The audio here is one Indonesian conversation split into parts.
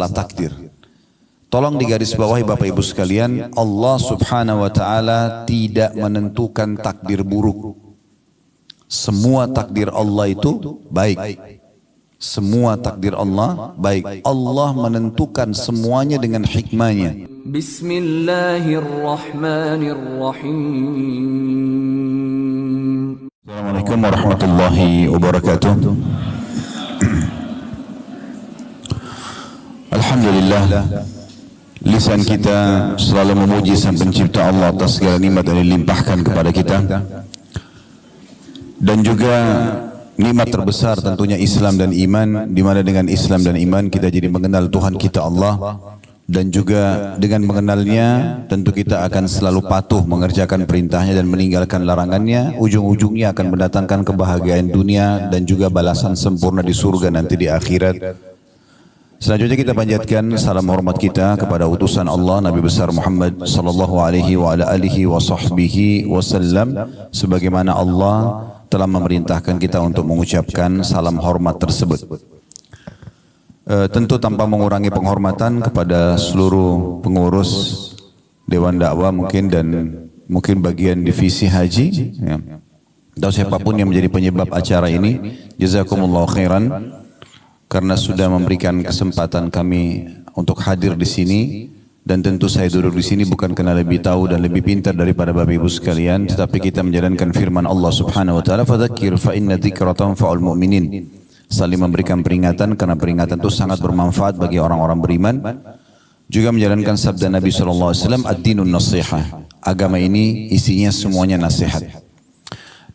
takdir. Tolong digarisbawahi Bapak Ibu sekalian, Allah Subhanahu wa taala tidak menentukan takdir buruk. Semua takdir Allah itu baik. Semua takdir Allah baik. Allah menentukan semuanya dengan hikmahnya. Bismillahirrahmanirrahim. Assalamualaikum warahmatullahi wabarakatuh. Alhamdulillah, lisan kita selalu memuji Sang Pencipta Allah atas segala nikmat yang dilimpahkan kepada kita. Dan juga nikmat terbesar tentunya Islam dan iman, di mana dengan Islam dan iman kita jadi mengenal Tuhan kita Allah, dan juga dengan mengenalnya tentu kita akan selalu patuh mengerjakan perintahnya dan meninggalkan larangannya. Ujung-ujungnya akan mendatangkan kebahagiaan dunia dan juga balasan sempurna di surga nanti di akhirat. Selanjutnya kita panjatkan salam hormat kita kepada utusan Allah Nabi besar Muhammad sallallahu alaihi wa ala alihi wa sahbihi wasallam, sebagaimana Allah telah memerintahkan kita untuk mengucapkan salam hormat tersebut. Tentu tanpa mengurangi penghormatan kepada seluruh pengurus Dewan Dakwah mungkin dan mungkin bagian divisi haji, ya, atau siapapun yang menjadi penyebab acara ini. Jazakumullah khairan karena sudah memberikan kesempatan kami untuk hadir di sini. Dan tentu saya duduk di sini bukan karena lebih tahu dan lebih pintar daripada Bapak Ibu sekalian, tetapi kita menjalankan firman Allah Subhanahu wa taala, "Fadzakir fa inna dzikra tanfa'ul mu'minin." Saling memberikan peringatan karena peringatan itu sangat bermanfaat bagi orang-orang beriman. Juga menjalankan sabda Nabi sallallahu alaihi wasallam, "Ad-dinun nasihah." Agama ini isinya semuanya nasihat.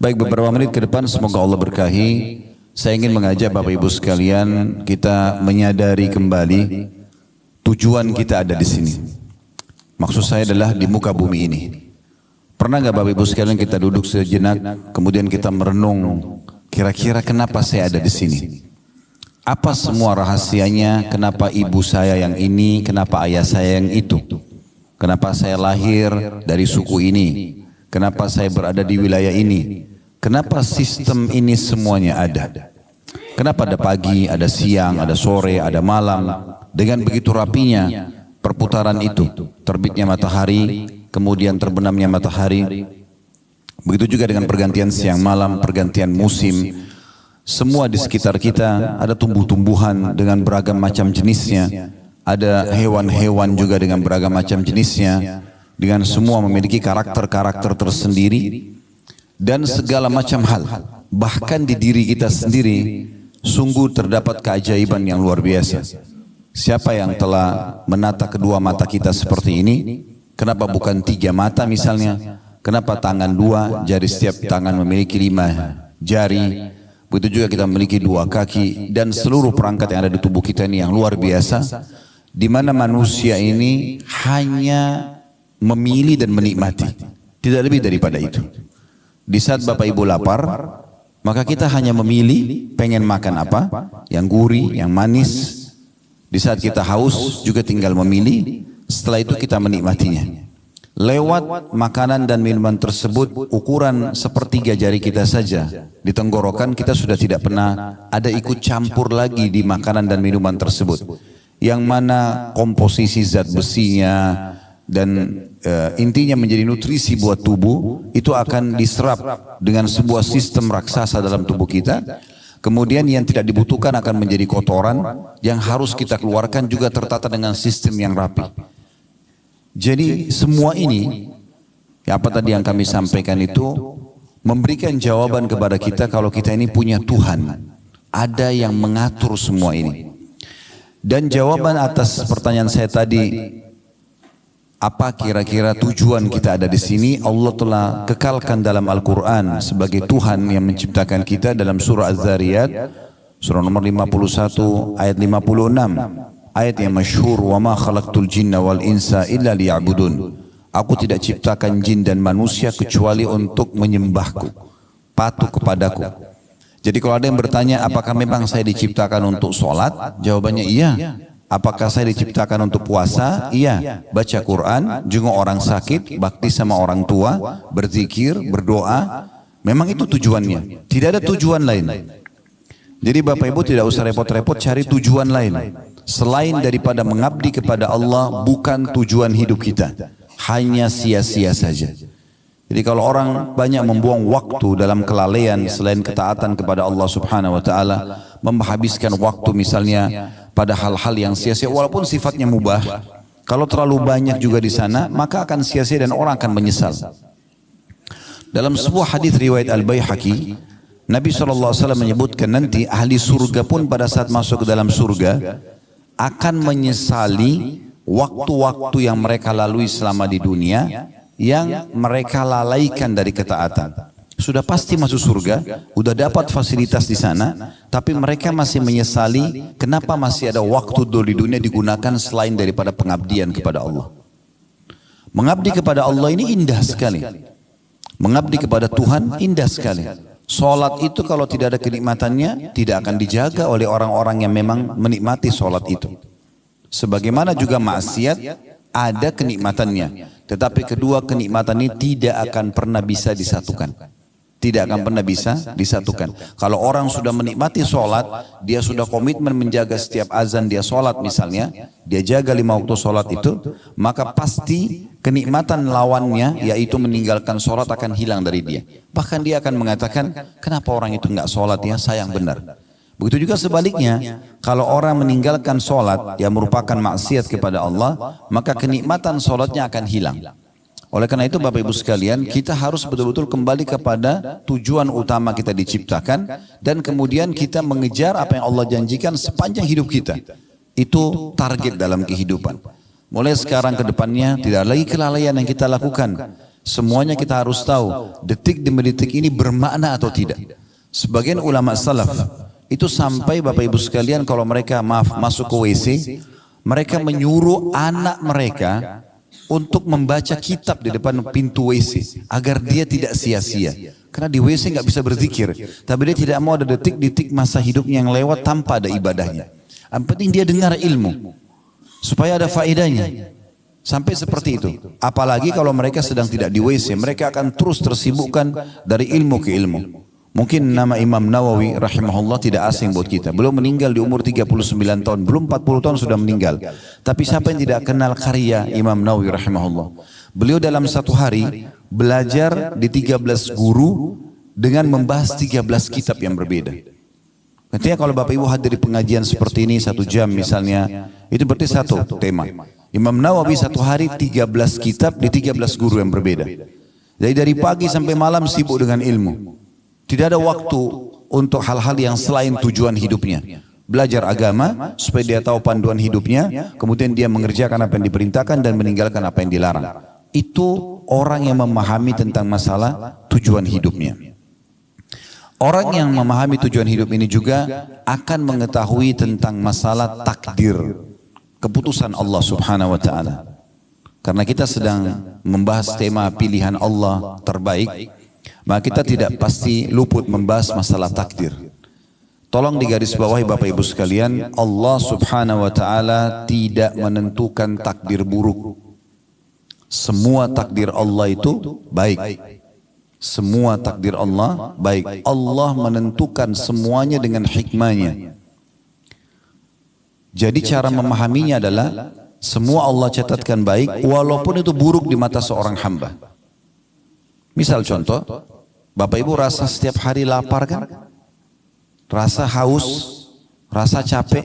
Baik, beberapa menit ke depan semoga Allah berkahi. Saya ingin mengajak Bapak Ibu sekalian kita menyadari kembali tujuan kita ada di sini. Maksud saya adalah di muka bumi ini. Pernah nggak Bapak Ibu sekalian kita duduk sejenak, kemudian kita merenung, kira-kira kenapa saya ada di sini? Apa semua rahasianya? Kenapa ibu saya yang ini? Kenapa ayah saya yang itu? Kenapa saya lahir dari suku ini? Kenapa saya berada di wilayah ini? Kenapa sistem ini semuanya ada? Kenapa ada pagi, ada siang, ada sore, ada malam? Dengan begitu rapinya perputaran itu, terbitnya matahari, kemudian terbenamnya matahari. Begitu juga dengan pergantian siang malam, pergantian musim. Semua di sekitar kita ada tumbuh-tumbuhan dengan beragam macam jenisnya. Ada hewan-hewan juga dengan beragam macam jenisnya. Dengan semua memiliki karakter-karakter tersendiri. Dan segala macam hal. Bahkan di diri kita sendiri, sungguh terdapat keajaiban yang luar biasa. Siapa yang telah menata kedua mata kita seperti ini? Kenapa bukan 3 mata misalnya? Kenapa tangan 2, jari setiap tangan memiliki 5 jari? Begitu juga kita memiliki 2 kaki dan seluruh perangkat yang ada di tubuh kita ini yang luar biasa. Di mana manusia ini hanya memilih dan menikmati. Tidak lebih daripada itu. Di saat Bapak Ibu lapar, maka kita hanya memilih pengen makan apa? Yang gurih, yang manis. Di saat kita haus juga tinggal memilih, setelah itu kita menikmatinya. Lewat makanan dan minuman tersebut, ukuran sepertiga jari kita saja di tenggorokan kita sudah tidak pernah ada ikut campur lagi di makanan dan minuman tersebut. Yang mana komposisi zat besinya dan intinya menjadi nutrisi buat tubuh, itu akan diserap dengan sebuah sistem raksasa dalam tubuh kita. Kemudian yang tidak dibutuhkan akan menjadi kotoran yang harus kita keluarkan juga tertata dengan sistem yang rapi. Jadi semua ini, apa tadi yang kami sampaikan itu memberikan jawaban kepada kita kalau kita ini punya Tuhan. Ada yang mengatur semua ini. Dan jawaban atas pertanyaan saya tadi, apa kira-kira tujuan kita ada di sini? Allah telah kekalkan dalam Al-Quran sebagai Tuhan yang menciptakan kita dalam surah Az-Zariyat, surah nomor 51 ayat 56. Ayat yang masyhur, wa ma khalaqtul jinna wal insa illa liya'budun. Aku tidak ciptakan jin dan manusia kecuali untuk menyembahku, patuh kepadaku. Jadi kalau ada yang bertanya, apakah memang saya diciptakan untuk sholat? Jawabannya iya. Apakah saya diciptakan untuk puasa? Iya. Baca Quran, jenguk orang sakit, bakti sama orang tua, berzikir, berdoa. Memang itu tujuannya. Tidak ada tujuan lain. Jadi Bapak Ibu tidak usah repot-repot cari tujuan lain. selain daripada mengabdi kepada Allah bukan tujuan hidup kita, hanya sia-sia saja. Jadi kalau orang banyak membuang waktu dalam kelalaian selain ketaatan kepada Allah Subhanahu wa taala, menghabiskan waktu misalnya pada hal-hal yang sia-sia walaupun sifatnya mubah, kalau terlalu banyak juga di sana maka akan sia-sia dan orang akan menyesal. Dalam sebuah hadis riwayat Al-Baihaqi, Nabi SAW menyebutkan nanti ahli surga pun pada saat masuk ke dalam surga akan menyesali waktu-waktu yang mereka lalui selama di dunia yang mereka lalaikan dari ketaatan. Sudah pasti masuk surga, udah dapat fasilitas di sana, tapi mereka masih menyesali kenapa masih ada waktu dulu di dunia digunakan selain daripada pengabdian kepada Allah. Mengabdi kepada Allah ini indah sekali. Mengabdi kepada Tuhan indah sekali. Salat itu kalau tidak ada kenikmatannya tidak akan dijaga oleh orang-orang yang memang menikmati salat itu. Sebagaimana juga maksiat ada kenikmatannya, tetapi kedua kenikmatan ini tidak akan pernah bisa disatukan. Tidak akan pernah bisa disatukan. Kalau orang sudah menikmati sholat, dia sudah komitmen menjaga setiap azan dia sholat misalnya, dia jaga 5 waktu sholat itu, maka pasti kenikmatan lawannya, yaitu meninggalkan sholat akan hilang dari dia. Bahkan dia akan mengatakan, kenapa orang itu enggak sholat ya, sayang benar. Begitu juga sebaliknya, kalau orang meninggalkan sholat yang merupakan maksiat kepada Allah, maka kenikmatan sholatnya akan hilang. Oleh karena itu Bapak Ibu sekalian, kita harus betul-betul kembali kepada tujuan utama kita diciptakan, dan kemudian kita mengejar apa yang Allah janjikan sepanjang hidup kita. Itu target dalam kehidupan. Mulai sekarang ke depannya tidak lagi kelalaian yang kita lakukan. Semuanya kita harus tahu, detik demi detik ini bermakna atau tidak. Sebagian ulama salaf itu sampai Bapak Ibu sekalian kalau mereka masuk ke WC, mereka menyuruh anak mereka untuk membaca kitab di depan pintu WC agar dia tidak sia-sia. Karena di WC nggak bisa berzikir, tapi dia tidak mau ada detik-detik masa hidupnya yang lewat tanpa ada ibadahnya. Yang penting dia dengar ilmu supaya ada faedahnya. Sampai seperti itu. Apalagi kalau mereka sedang tidak di WC, mereka akan terus tersibukkan dari ilmu ke ilmu. Mungkin nama Imam Nawawi rahimahullah tidak asing buat kita. Belum meninggal di umur 39 tahun, belum 40 tahun sudah meninggal. Tapi siapa yang tidak kenal karya Imam Nawawi rahimahullah? Beliau dalam satu hari belajar di 13 guru dengan membahas 13 kitab yang berbeda. Artinya kalau Bapak Ibu hadir di pengajian seperti ini 1 jam misalnya, itu berarti satu tema. Imam Nawawi satu hari 13 kitab di 13 guru yang berbeda. Jadi dari pagi sampai malam sibuk dengan ilmu. Tidak ada waktu untuk hal-hal yang selain tujuan hidupnya. Belajar agama supaya dia tahu panduan hidupnya, kemudian dia mengerjakan apa yang diperintahkan dan meninggalkan apa yang dilarang. Itu orang yang memahami tentang masalah tujuan hidupnya. Orang yang memahami tujuan hidup ini juga akan mengetahui tentang masalah takdir, keputusan Allah Subhanahu wa taala. Karena kita sedang membahas tema pilihan Allah terbaik, maka kita tidak pasti luput membahas masalah takdir. Tolong digarisbawahi Bapak Ibu sekalian, Allah Subhanahu wa taala tidak menentukan takdir buruk. Semua takdir Allah itu baik. Semua takdir Allah baik. Allah menentukan semuanya dengan hikmahnya. Jadi cara memahaminya adalah semua Allah catatkan baik walaupun itu buruk di mata seorang hamba. Misal contoh, Bapak Ibu rasa setiap hari lapar kan? Rasa haus, rasa capek.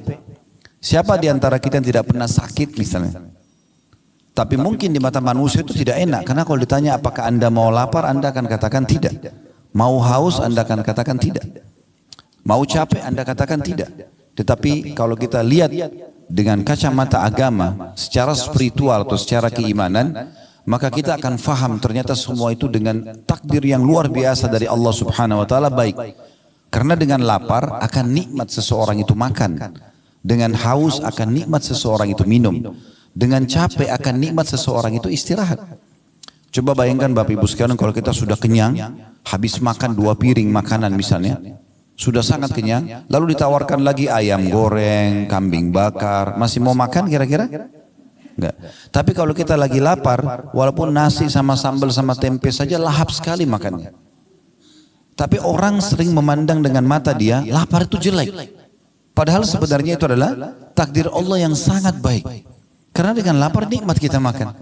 Siapa di antara kita yang tidak pernah sakit misalnya? Tapi mungkin di mata manusia itu tidak enak. Karena kalau ditanya apakah Anda mau lapar, Anda akan katakan tidak. Mau haus, Anda akan katakan tidak. Mau capek, Anda katakan tidak. Tetapi kalau kita lihat dengan kacamata agama, secara spiritual atau secara keimanan, maka kita akan faham ternyata semua itu dengan takdir yang luar biasa dari Allah Subhanahu wa taala baik. Karena dengan lapar akan nikmat seseorang itu makan. Dengan haus akan nikmat seseorang itu minum. Dengan capek akan nikmat seseorang itu istirahat. Coba bayangkan Bapak Ibu sekalian kalau kita sudah kenyang, habis makan 2 piring makanan misalnya, sudah sangat kenyang, lalu ditawarkan lagi ayam goreng, kambing bakar, masih mau makan kira-kira? Enggak. Tapi kalau kita lagi lapar, walaupun nasi sama sambal sama tempe saja lahap sekali makannya. Tapi orang sering memandang dengan mata dia, lapar itu jelek. Padahal sebenarnya itu adalah takdir Allah yang sangat baik. Karena dengan lapar nikmat kita makan.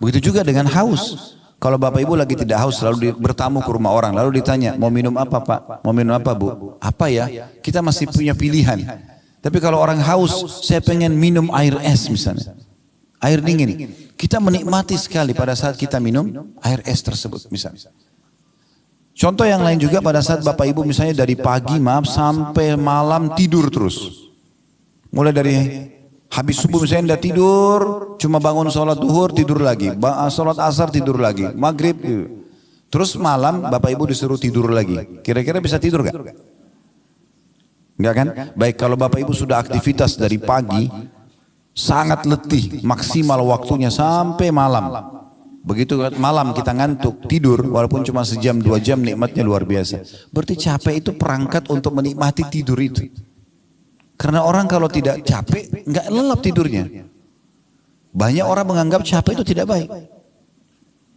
Begitu juga dengan haus. Kalau bapak ibu lagi tidak haus lalu bertamu ke rumah orang lalu ditanya mau minum apa pak, mau minum apa bu, apa ya, kita masih punya pilihan. Tapi kalau orang haus, saya pengen minum air es misalnya, air dingin, kita menikmati sekali pada saat kita minum air es tersebut misalnya. Contoh yang lain juga pada saat bapak ibu misalnya dari pagi sampai malam tidur terus. Mulai dari habis subuh misalnya udah tidur, cuma bangun sholat duhur tidur lagi, sholat asar tidur lagi, maghrib. Terus malam bapak ibu disuruh tidur lagi. Kira-kira bisa tidur gak? Enggak kan? Baik, kalau bapak ibu sudah aktivitas dari pagi, sangat letih, maksimal waktunya sampai malam. Begitu malam kita ngantuk, tidur, walaupun cuma sejam, 2 jam nikmatnya luar biasa. Berarti capek itu perangkat untuk menikmati tidur itu. Karena orang kalau tidak capek, nggak lelap tidurnya. Banyak orang menganggap capek itu tidak baik.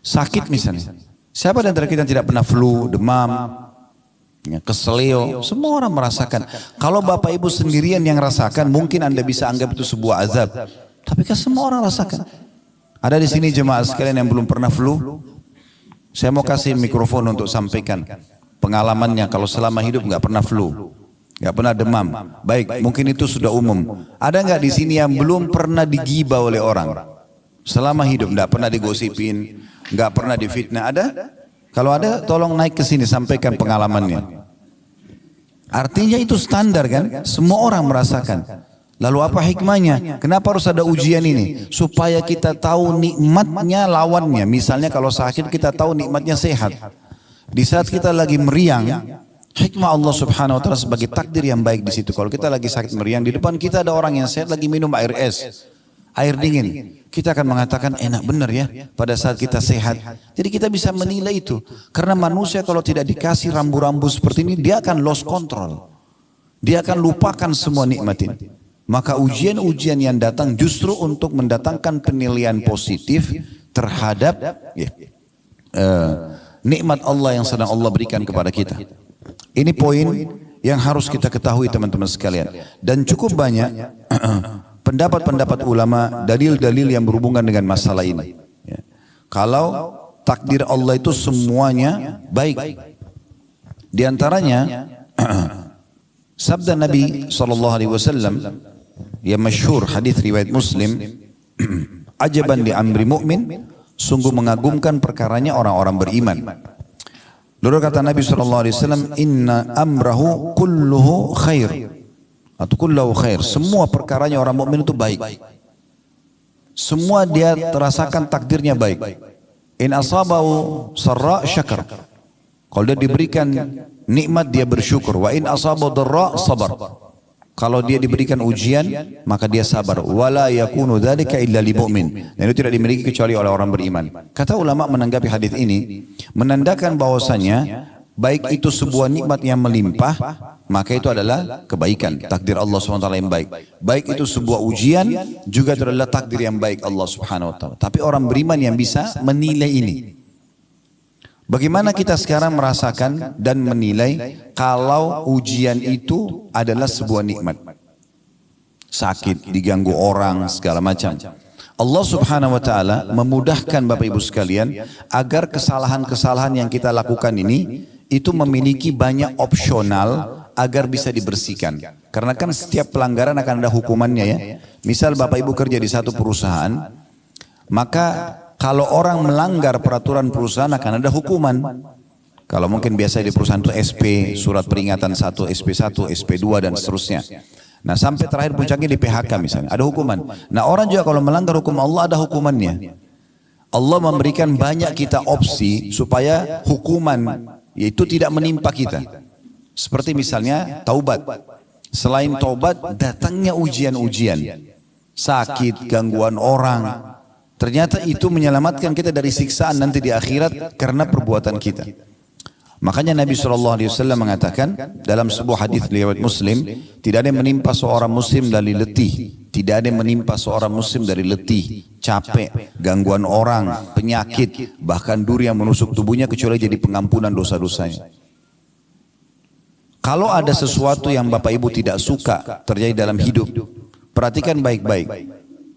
Sakit misalnya. Siapa di antara kita yang tidak pernah flu, demam, keselio, semua orang merasakan. Kalau bapak ibu sendirian yang rasakan, mungkin anda bisa anggap itu sebuah azab. Tapi kan semua orang rasakan. Ada di sini jemaah sekalian yang belum pernah flu. Saya mau kasih mikrofon untuk sampaikan pengalamannya kalau selama hidup nggak pernah flu, nggak pernah demam. Baik, mungkin itu sudah umum. Ada nggak di sini yang belum pernah digibah oleh orang? Selama hidup nggak pernah digosipin, nggak pernah difitnah. Ada? Kalau ada, tolong naik ke sini sampaikan pengalamannya. Artinya itu standar kan? Semua orang merasakan. Lalu apa hikmahnya? Kenapa harus ada ujian ini? Supaya kita tahu nikmatnya lawannya. Misalnya kalau sakit kita tahu nikmatnya sehat. Di saat kita lagi meriang, hikmah Allah subhanahu wa ta'ala sebagai takdir yang baik di situ. Kalau kita lagi sakit meriang, di depan kita ada orang yang sehat lagi minum air es, air dingin. Kita akan mengatakan enak benar ya pada saat kita sehat. Jadi kita bisa menilai itu. Karena manusia kalau tidak dikasih rambu-rambu seperti ini, dia akan lost control. Dia akan lupakan semua nikmat ini. Maka ujian-ujian yang datang justru untuk mendatangkan penilaian positif terhadap nikmat Allah yang sedang Allah berikan kepada kita. Ini poin yang harus kita ketahui teman-teman sekalian. Dan cukup banyak pendapat-pendapat ulama, dalil-dalil yang berhubungan dengan masalah ini. Kalau takdir Allah itu semuanya baik. Di antaranya sabda Nabi SAW yang masyhur hadis riwayat Muslim, ajaban li amri mu'min, sungguh mengagumkan perkaranya orang-orang beriman. Lalu kata Nabi SAW, inna amrahu kulluhu khair, atau kulluhu khair, semua perkaranya orang mukmin itu baik. Semua dia terasakan takdirnya baik. In asabahu sarra syakar, kalau dia diberikan nikmat dia bersyukur. Wa in asabahu dharra sabar, kalau dia diberikan ujian maka dia sabar. Wala yakunu dzalika illa lil mu'min, dan itu tidak dimiliki kecuali oleh orang beriman. Kata ulama menanggapi hadis ini menandakan bahwasanya baik itu sebuah nikmat yang melimpah, maka itu adalah kebaikan, takdir Allah SWT yang baik. Baik itu sebuah ujian, juga itu adalah takdir yang baik Allah Subhanahu wa taala. Tapi orang beriman yang bisa menilai ini. Bagaimana kita sekarang merasakan dan menilai kalau ujian itu adalah sebuah nikmat? Sakit, diganggu orang, segala macam. Allah Subhanahu wa taala memudahkan Bapak Ibu sekalian agar kesalahan-kesalahan yang kita lakukan ini itu memiliki banyak opsional agar bisa dibersihkan. Karena kan setiap pelanggaran akan ada hukumannya ya. Misal Bapak Ibu kerja di satu perusahaan, maka kalau orang melanggar peraturan perusahaan akan ada hukuman. Kalau mungkin biasa di perusahaan itu SP, surat peringatan 1, SP1, SP2 dan seterusnya. Nah sampai terakhir puncaknya di PHK misalnya, ada hukuman. Nah orang juga kalau melanggar hukum Allah ada hukumannya. Allah memberikan banyak kita opsi supaya hukuman yaitu tidak menimpa kita. Seperti misalnya taubat. Selain taubat datangnya ujian-ujian. Sakit, gangguan orang. Ternyata itu menyelamatkan kita dari siksaan nanti di akhirat karena perbuatan kita. Makanya Nabi SAW mengatakan dalam sebuah hadis riwayat Muslim, tidak ada yang menimpa seorang muslim dari letih, tidak ada yang menimpa seorang muslim dari letih, capek, gangguan orang, penyakit, bahkan duri yang menusuk tubuhnya kecuali jadi pengampunan dosa-dosanya. Kalau ada sesuatu yang Bapak Ibu tidak suka terjadi dalam hidup, perhatikan baik-baik.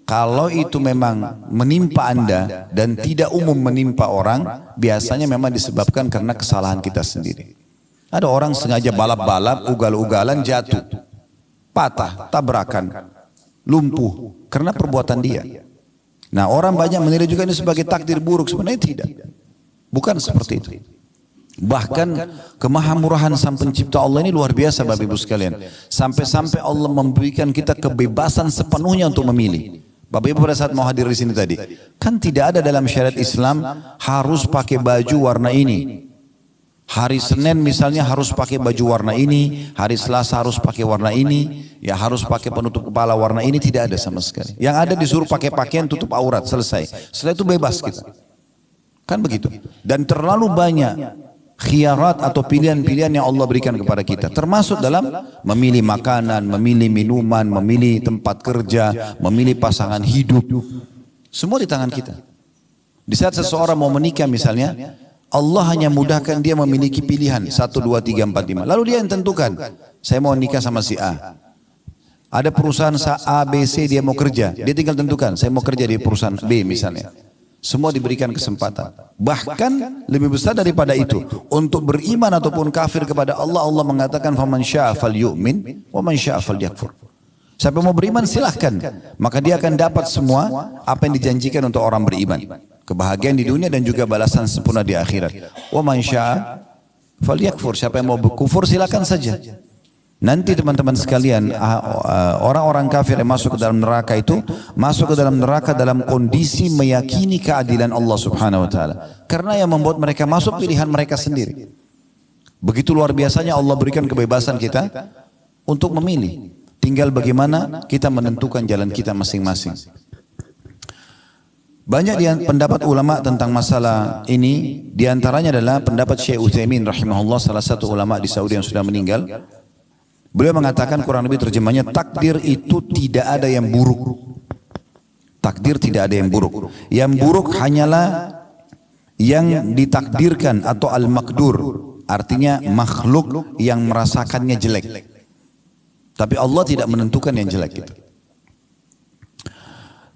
Kalau itu memang menimpa Anda dan tidak umum menimpa orang, biasanya memang disebabkan karena kesalahan kita sendiri. Ada orang sengaja balap-balap, ugal-ugalan jatuh, patah, tabrakan, lumpuh karena perbuatan dia. Nah, orang banyak menilai juga ini sebagai takdir buruk, sebenarnya tidak. Bukan seperti itu. Bahkan kemahamurahan Sang Pencipta Allah ini luar biasa Bapak Ibu sekalian. Sampai-sampai Allah memberikan kita kebebasan sepenuhnya untuk memilih. Bapak Ibu pada saat mau hadir di sini tadi, kan tidak ada dalam syariat Islam harus pakai baju warna ini. Hari Senin misalnya harus pakai baju warna ini, hari Selasa harus pakai warna ini, ya harus pakai penutup kepala warna ini, tidak ada sama sekali. Yang ada disuruh pakai pakaian tutup aurat, selesai. Setelah itu bebas kita. Kan begitu. Dan terlalu banyak khiyarat atau pilihan-pilihan yang Allah berikan kepada kita, termasuk dalam memilih makanan, memilih minuman, memilih tempat kerja, memilih pasangan hidup, semua di tangan kita. Di saat seseorang mau menikah misalnya, Allah hanya mudahkan dia memiliki pilihan 1, 2, 3, 4, 5, lalu dia yang tentukan, saya mau nikah sama si A. Ada perusahaan A, B, C, dia mau kerja, dia tinggal tentukan, saya mau kerja di perusahaan B misalnya. Semua diberikan kesempatan. Bahkan lebih besar daripada itu, untuk beriman ataupun kafir kepada Allah, Allah mengatakan faman syaa'a falyu'min wa man syaa'a falyakfur. Siapa mau beriman silahkan, maka dia akan dapat semua apa yang dijanjikan untuk orang beriman. Kebahagiaan di dunia dan juga balasan sempurna di akhirat. Wa man syaa'a falyakfur. Siapa yang mau berkufur silahkan saja. Nanti teman-teman sekalian, orang-orang kafir yang masuk ke dalam neraka itu masuk ke dalam neraka dalam kondisi meyakini keadilan Allah Subhanahu wa taala. Karena yang membuat mereka masuk pilihan mereka sendiri. Begitu luar biasanya Allah berikan kebebasan kita untuk memilih. Tinggal bagaimana kita menentukan jalan kita masing-masing. Banyak pendapat ulama tentang masalah ini, diantaranya adalah pendapat Syekh Utsaimin rahimahullah, salah satu ulama di Saudi yang sudah meninggal. Beliau mengatakan kurang lebih terjemahnya, takdir itu tidak ada yang buruk. Takdir tidak ada yang buruk. Yang buruk hanyalah yang ditakdirkan atau al-makdur. Artinya makhluk yang merasakannya jelek. Tapi Allah tidak menentukan yang jelek itu.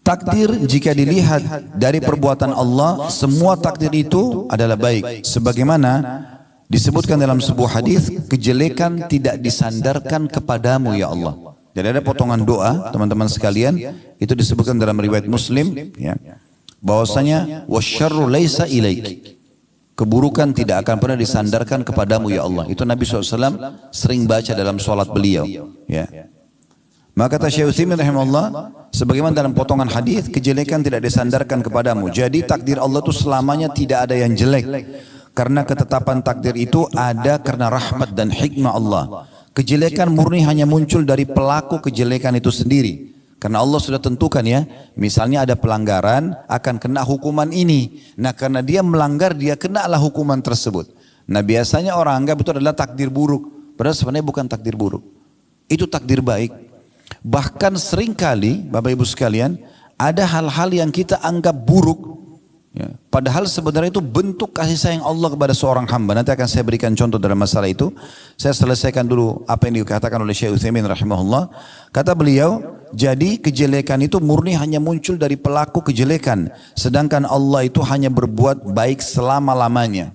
Takdir jika dilihat dari perbuatan Allah, semua takdir itu adalah baik. Sebagaimana disebutkan dalam sebuah hadis, kejelekan tidak disandarkan kepadamu ya Allah. Jadi ada potongan doa teman-teman sekalian, itu disebutkan dalam riwayat Muslim, ya, bahwasanya wasyarru laisa ilaik. Keburukan tidak akan pernah disandarkan kepadamu ya Allah. Itu Nabi SAW sering baca dalam sholat beliau. Ya. Maka kata Syekh Utsaimin rahimahullah, sebagaimana dalam potongan hadis, kejelekan tidak disandarkan kepadamu. Jadi takdir Allah itu selamanya tidak ada yang jelek. Karena ketetapan takdir itu ada karena rahmat dan hikmah Allah. Kejelekan murni hanya muncul dari pelaku kejelekan itu sendiri. Karena Allah sudah tentukan ya, misalnya ada pelanggaran akan kena hukuman ini. Nah karena dia melanggar, dia kenalah hukuman tersebut. Nah biasanya orang anggap itu adalah takdir buruk. Padahal sebenarnya bukan takdir buruk. Itu takdir baik. Bahkan seringkali Bapak Ibu sekalian, ada hal-hal yang kita anggap buruk, ya, padahal sebenarnya itu bentuk kasih sayang Allah kepada seorang hamba. Nanti akan saya berikan contoh dalam masalah itu. Saya selesaikan dulu apa yang dikatakan oleh Syekh Utsaimin rahimahullah. Kata beliau, jadi kejelekan itu murni hanya muncul dari pelaku kejelekan. Sedangkan Allah itu hanya berbuat baik selama-lamanya.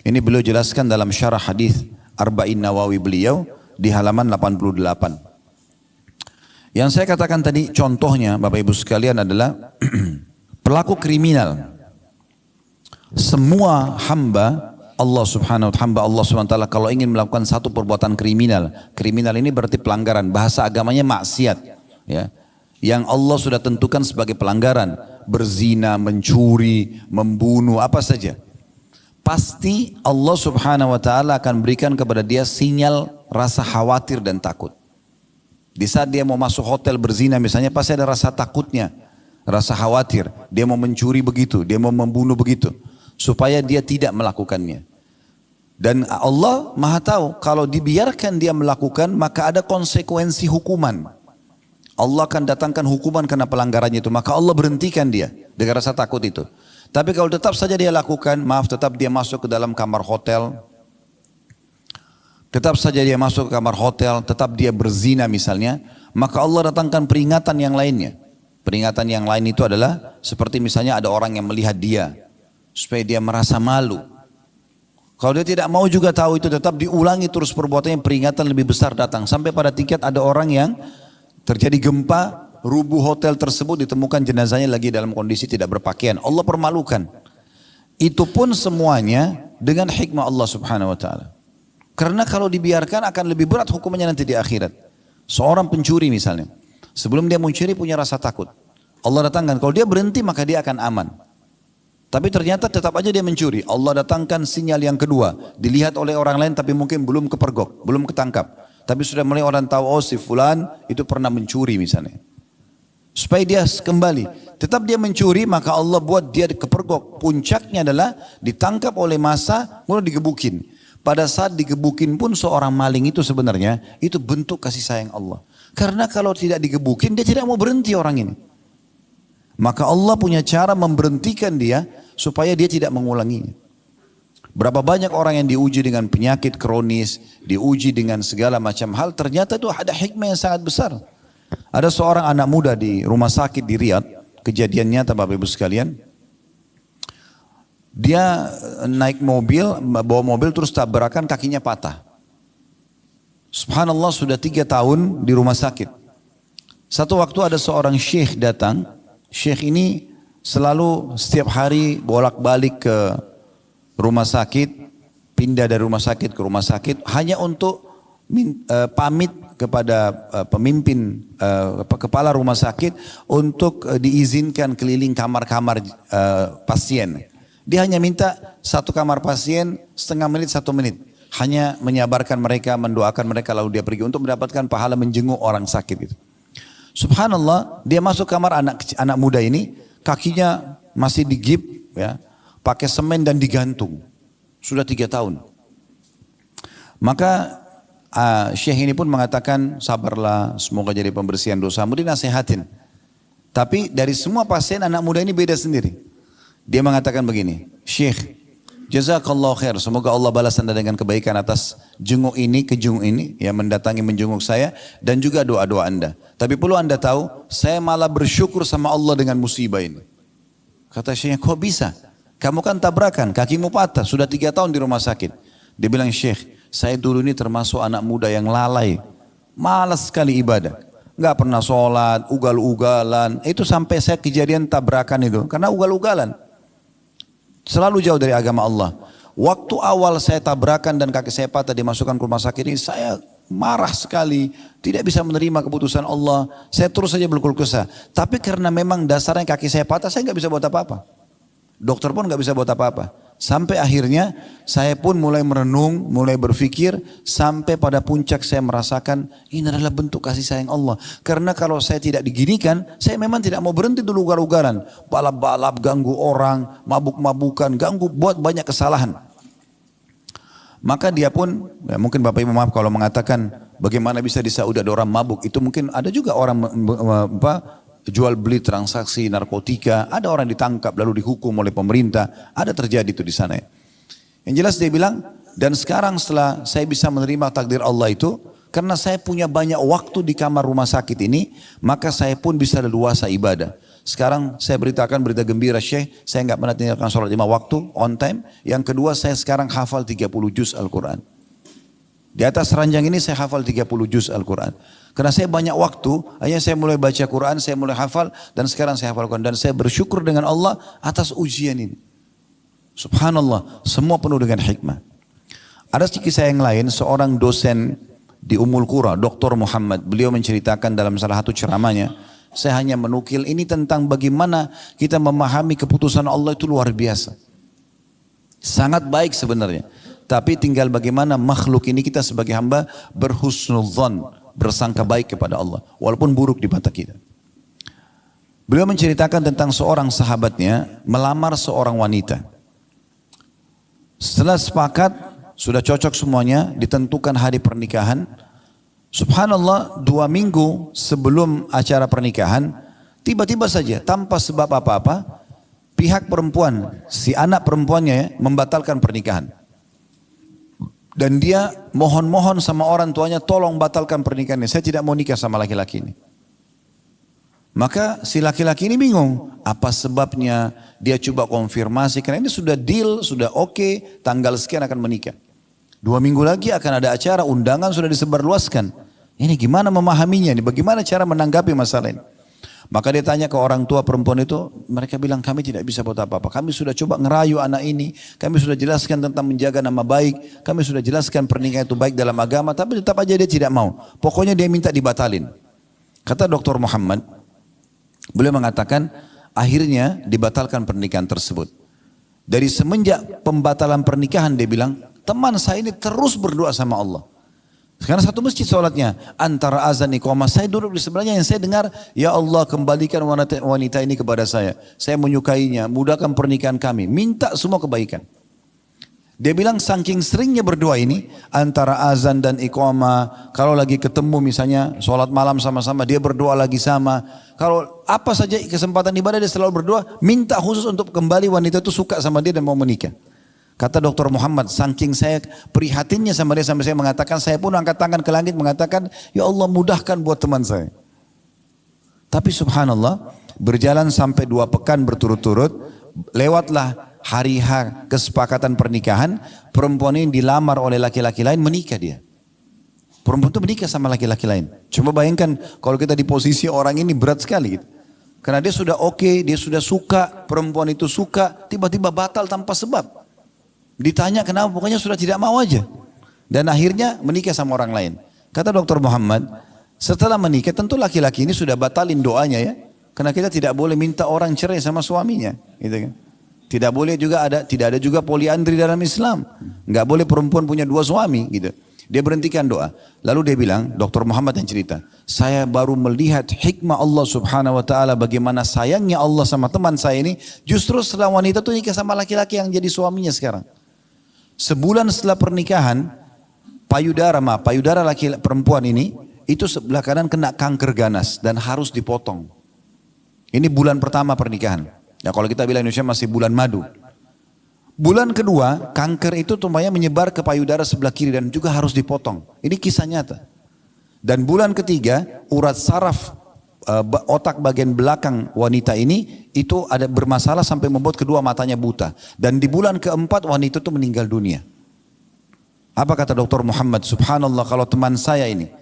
Ini beliau jelaskan dalam syarah hadis Arba'in Nawawi beliau di halaman 88. Yang saya katakan tadi contohnya Bapak Ibu sekalian adalah pelaku kriminal. Semua hamba Allah subhanahu wa ta'ala kalau ingin melakukan satu perbuatan kriminal. Kriminal ini berarti pelanggaran. Bahasa agamanya maksiat. Ya. Yang Allah sudah tentukan sebagai pelanggaran. Berzina, mencuri, membunuh, apa saja. Pasti Allah subhanahu wa ta'ala akan berikan kepada dia sinyal rasa khawatir dan takut. Di saat dia mau masuk hotel berzina misalnya, pasti ada rasa takutnya, rasa khawatir. Dia mau mencuri begitu, dia mau membunuh begitu, supaya dia tidak melakukannya. Dan Allah maha tahu, kalau dibiarkan dia melakukan, maka ada konsekuensi hukuman. Allah akan datangkan hukuman karena pelanggarannya itu, maka Allah berhentikan dia dengan rasa takut itu. Tapi kalau tetap saja dia lakukan, maaf, tetap dia masuk ke dalam kamar hotel, tetap saja dia masuk ke kamar hotel, tetap dia berzina misalnya, maka Allah datangkan peringatan yang lainnya. Peringatan yang lain itu adalah seperti misalnya ada orang yang melihat dia, supaya dia merasa malu. Kalau dia tidak mau juga tahu itu, tetap diulangi terus perbuatannya, peringatan lebih besar datang. Sampai pada tingkat ada orang yang terjadi gempa, rubuh hotel tersebut, ditemukan jenazahnya lagi dalam kondisi tidak berpakaian. Allah permalukan. Itu pun semuanya dengan hikmah Allah subhanahu wa ta'ala. Karena kalau dibiarkan akan lebih berat hukumannya nanti di akhirat. Seorang pencuri misalnya, sebelum dia mencuri punya rasa takut. Allah datangkan, kalau dia berhenti maka dia akan aman. Tapi ternyata tetap aja dia mencuri. Allah datangkan sinyal yang kedua. Dilihat oleh orang lain tapi mungkin belum kepergok, belum ketangkap. Tapi sudah mulai orang tahu, oh si fulan itu pernah mencuri misalnya. Supaya dia kembali. Tetap dia mencuri, maka Allah buat dia kepergok. Puncaknya adalah ditangkap oleh massa, mulai digebukin. Pada saat digebukin pun seorang maling itu sebenarnya, itu bentuk kasih sayang Allah. Karena kalau tidak digebukin, dia tidak mau berhenti orang ini. Maka Allah punya cara memberhentikan dia, supaya dia tidak mengulanginya. Berapa banyak orang yang diuji dengan penyakit kronis, diuji dengan segala macam hal, ternyata itu ada hikmah yang sangat besar. Ada seorang anak muda di rumah sakit di Riyadh, kejadian nyata Bapak Ibu sekalian. Dia naik mobil, bawa mobil terus tabrakan, kakinya patah. Subhanallah, sudah 3 tahun di rumah sakit. Satu waktu ada seorang syekh datang. Syekh ini selalu setiap hari bolak-balik ke rumah sakit, pindah dari rumah sakit ke rumah sakit, hanya untuk pamit kepada pemimpin kepala rumah sakit untuk diizinkan keliling kamar-kamar pasien. Dia hanya minta satu kamar pasien setengah menit, 1 menit. Hanya menyabarkan mereka, mendoakan mereka, lalu dia pergi untuk mendapatkan pahala menjenguk orang sakit itu. Subhanallah, dia masuk kamar anak muda ini, kakinya masih digip, ya, pakai semen dan digantung. Sudah 3 tahun. Maka Syekh ini pun mengatakan, sabarlah, semoga jadi pembersihan dosamu, dinasehatin. Tapi dari semua pasien, anak muda ini beda sendiri. Dia mengatakan begini, Syekh, jazakallah khair, semoga Allah balas anda dengan kebaikan atas jenguk ini, kejenguk ini, yang mendatangi menjenguk saya, dan juga doa-doa anda. Tapi perlu anda tahu, saya malah bersyukur sama Allah dengan musibah ini. Kata Syekh, kok bisa? Kamu kan tabrakan, kakimu patah, sudah 3 tahun di rumah sakit. Dia bilang, Syekh, saya dulu ini termasuk anak muda yang lalai, malas sekali ibadah. Gak pernah sholat, ugal-ugalan. Itu sampai saya kejadian tabrakan itu, karena ugal-ugalan. Selalu jauh dari agama Allah. Waktu awal saya tabrakan dan kaki saya patah dimasukkan ke rumah sakit ini, saya marah sekali. Tidak bisa menerima keputusan Allah. Saya terus saja berkeluh kesah. Tapi karena memang dasarnya kaki saya patah, saya gak bisa buat apa-apa. Dokter pun gak bisa buat apa-apa. Sampai akhirnya saya pun mulai merenung, mulai berpikir, sampai pada puncak saya merasakan ini adalah bentuk kasih sayang Allah. Karena kalau saya tidak diginikan, saya memang tidak mau berhenti dulu ugal-ugalan. Balap-balap, ganggu orang, mabuk-mabukan, ganggu, buat banyak kesalahan. Maka dia pun, ya mungkin Bapak Ibu maaf kalau mengatakan bagaimana bisa di Saudi ada orang mabuk. Itu mungkin ada juga orang jual beli transaksi narkotika, ada orang ditangkap lalu dihukum oleh pemerintah, ada terjadi itu di sana. Yang jelas dia bilang, dan sekarang setelah saya bisa menerima takdir Allah itu, karena saya punya banyak waktu di kamar rumah sakit ini, maka saya pun bisa leluasa ibadah. Sekarang saya beritakan berita gembira Syekh, saya enggak pernah tinggalkan sholat 5 waktu, on time. Yang kedua, saya sekarang hafal 30 juz Al-Quran. Di atas ranjang ini saya hafal 30 juz Al-Quran. Karena saya banyak waktu, hanya saya mulai baca Quran, saya mulai hafal, dan sekarang saya hafal Quran. Dan saya bersyukur dengan Allah atas ujian ini. Subhanallah, semua penuh dengan hikmah. Ada kisah yang lain, seorang dosen di Ummul Qura, Dr. Muhammad, beliau menceritakan dalam salah satu ceramahnya, saya hanya menukil ini tentang bagaimana kita memahami keputusan Allah itu luar biasa. Sangat baik sebenarnya. Tapi tinggal bagaimana makhluk ini kita sebagai hamba berhusnudzon, bersangka baik kepada Allah, walaupun buruk di mata kita. Beliau menceritakan tentang seorang sahabatnya melamar seorang wanita. Setelah sepakat, sudah cocok semuanya, ditentukan hari pernikahan. Subhanallah, 2 minggu sebelum acara pernikahan, tiba-tiba saja tanpa sebab apa-apa, pihak perempuan, si anak perempuannya membatalkan pernikahan. Dan dia mohon-mohon sama orang tuanya, tolong batalkan pernikahannya. Saya tidak mau nikah sama laki-laki ini. Maka si laki-laki ini bingung. Apa sebabnya? Dia coba konfirmasi. Karena ini sudah deal, sudah oke, tanggal sekian akan menikah. 2 minggu lagi akan ada acara, undangan sudah disebarluaskan. Ini gimana memahaminya? Bagaimana cara menanggapi masalah ini? Maka dia tanya ke orang tua perempuan itu, mereka bilang kami tidak bisa buat apa-apa. Kami sudah coba ngerayu anak ini, kami sudah jelaskan tentang menjaga nama baik, kami sudah jelaskan pernikahan itu baik dalam agama, tapi tetap aja dia tidak mau. Pokoknya dia minta dibatalin. Kata Dr. Muhammad, beliau mengatakan akhirnya dibatalkan pernikahan tersebut. Dari semenjak pembatalan pernikahan dia bilang, teman saya ini terus berdoa sama Allah. Sekarang satu masjid sholatnya, antara azan iqamah, saya duduk di sebelahnya, yang saya dengar, ya Allah kembalikan wanita ini kepada saya menyukainya, mudahkan pernikahan kami, minta semua kebaikan. Dia bilang saking seringnya berdoa ini, antara azan dan iqamah, kalau lagi ketemu misalnya sholat malam sama-sama, dia berdoa lagi sama, kalau apa saja kesempatan ibadah dia selalu berdoa, minta khusus untuk kembali wanita itu suka sama dia dan mau menikah. Kata Dr. Muhammad, saking saya prihatinnya sama dia sampai saya mengatakan, saya pun angkat tangan ke langit mengatakan, ya Allah mudahkan buat teman saya. Tapi subhanallah, berjalan sampai 2 pekan berturut-turut, lewatlah hari H kesepakatan pernikahan, perempuan ini dilamar oleh laki-laki lain, menikah dia. Perempuan itu menikah sama laki-laki lain. Coba bayangkan kalau kita di posisi orang ini berat sekali gitu. Karena dia sudah oke, dia sudah suka, perempuan itu suka, tiba-tiba batal tanpa sebab. Ditanya kenapa, pokoknya sudah tidak mau aja. Dan akhirnya menikah sama orang lain. Kata Dr. Muhammad, setelah menikah tentu laki-laki ini sudah batalin doanya ya. Karena kita tidak boleh minta orang cerai sama suaminya. Gitu kan. Tidak boleh juga tidak ada juga poliandri dalam Islam. Nggak boleh perempuan punya 2 suami gitu. Dia berhentikan doa. Lalu dia bilang, Dr. Muhammad yang cerita, saya baru melihat hikmah Allah subhanahu wa ta'ala, bagaimana sayangnya Allah sama teman saya ini, justru setelah wanita itu nikah sama laki-laki yang jadi suaminya sekarang. Sebulan setelah pernikahan, payudara perempuan ini, itu sebelah kanan kena kanker ganas dan harus dipotong. Ini bulan pertama pernikahan. Ya kalau kita bilang Indonesia masih bulan madu. Bulan kedua, kanker itu tumpahnya menyebar ke payudara sebelah kiri dan juga harus dipotong. Ini kisah nyata. Dan bulan ketiga, urat saraf otak bagian belakang wanita ini itu ada bermasalah sampai membuat kedua matanya buta. Dan di bulan keempat wanita itu meninggal dunia. Apa kata Dr. Muhammad? Subhanallah, kalau teman saya ini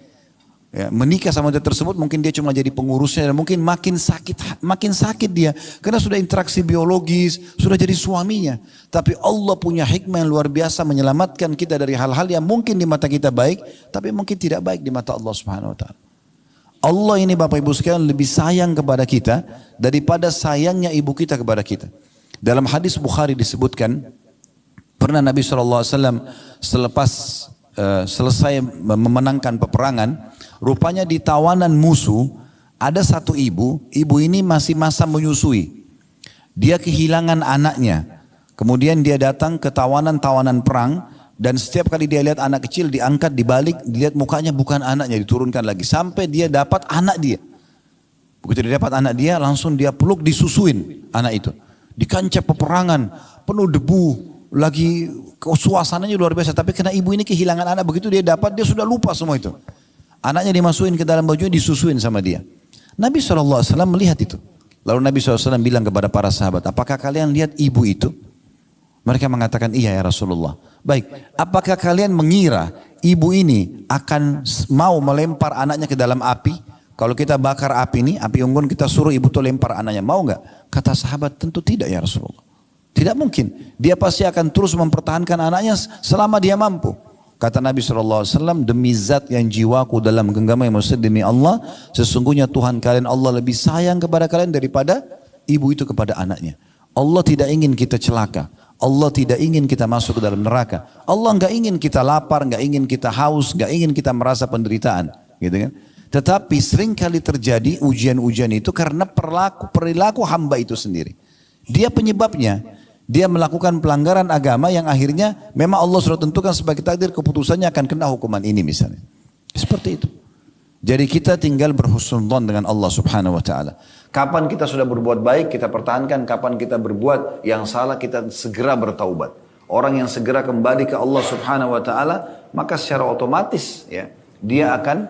ya, menikah sama wanita tersebut, mungkin dia cuma jadi pengurusnya dan mungkin makin sakit dia karena sudah interaksi biologis, sudah jadi suaminya. Tapi Allah punya hikmah yang luar biasa menyelamatkan kita dari hal-hal yang mungkin di mata kita baik, tapi mungkin tidak baik di mata Allah Subhanahu wa taala. Allah ini Bapak Ibu sekalian lebih sayang kepada kita daripada sayangnya ibu kita kepada kita. Dalam hadis Bukhari disebutkan, pernah Nabi SAW selesai memenangkan peperangan, rupanya di tawanan musuh ada satu ibu ini masih masa menyusui. Dia kehilangan anaknya. Kemudian dia datang ke tawanan perang. Dan setiap kali dia lihat anak kecil diangkat, dibalik, dilihat mukanya bukan anaknya, diturunkan lagi. Sampai dia dapat anak dia. Begitu dia dapat anak dia, langsung dia peluk, disusuin anak itu. Di kancah peperangan, penuh debu, lagi suasananya luar biasa. Tapi karena ibu ini kehilangan anak, begitu dia dapat, dia sudah lupa semua itu. Anaknya dimasukin ke dalam bajunya, disusuin sama dia. Nabi SAW melihat itu. Lalu Nabi SAW bilang kepada para sahabat, apakah kalian lihat ibu itu? Mereka mengatakan, iya ya Rasulullah. Baik, apakah kalian mengira ibu ini akan mau melempar anaknya ke dalam api? Kalau kita bakar api ini, api unggun, kita suruh ibu itu lempar anaknya, mau nggak? Kata sahabat, tentu tidak ya Rasulullah. Tidak mungkin. Dia pasti akan terus mempertahankan anaknya selama dia mampu. Kata Nabi SAW, demi zat yang jiwaku dalam genggaman yang maksud demi Allah, sesungguhnya Tuhan kalian Allah lebih sayang kepada kalian daripada ibu itu kepada anaknya. Allah tidak ingin kita celaka. Allah tidak ingin kita masuk ke dalam neraka. Allah nggak ingin kita lapar, nggak ingin kita haus, nggak ingin kita merasa penderitaan, gitu kan? Tetapi sering kali terjadi ujian-ujian itu karena perilaku hamba itu sendiri. Dia penyebabnya. Dia melakukan pelanggaran agama yang akhirnya memang Allah sudah tentukan sebagai takdir, keputusannya akan kena hukuman ini misalnya. Seperti itu. Jadi kita tinggal berhusnudzon dengan Allah Subhanahu wa taala. Kapan kita sudah berbuat baik, kita pertahankan. Kapan kita berbuat yang salah, kita segera bertaubat. orang yang segera kembali ke Allah Subhanahu wa taala, maka secara otomatis ya dia akan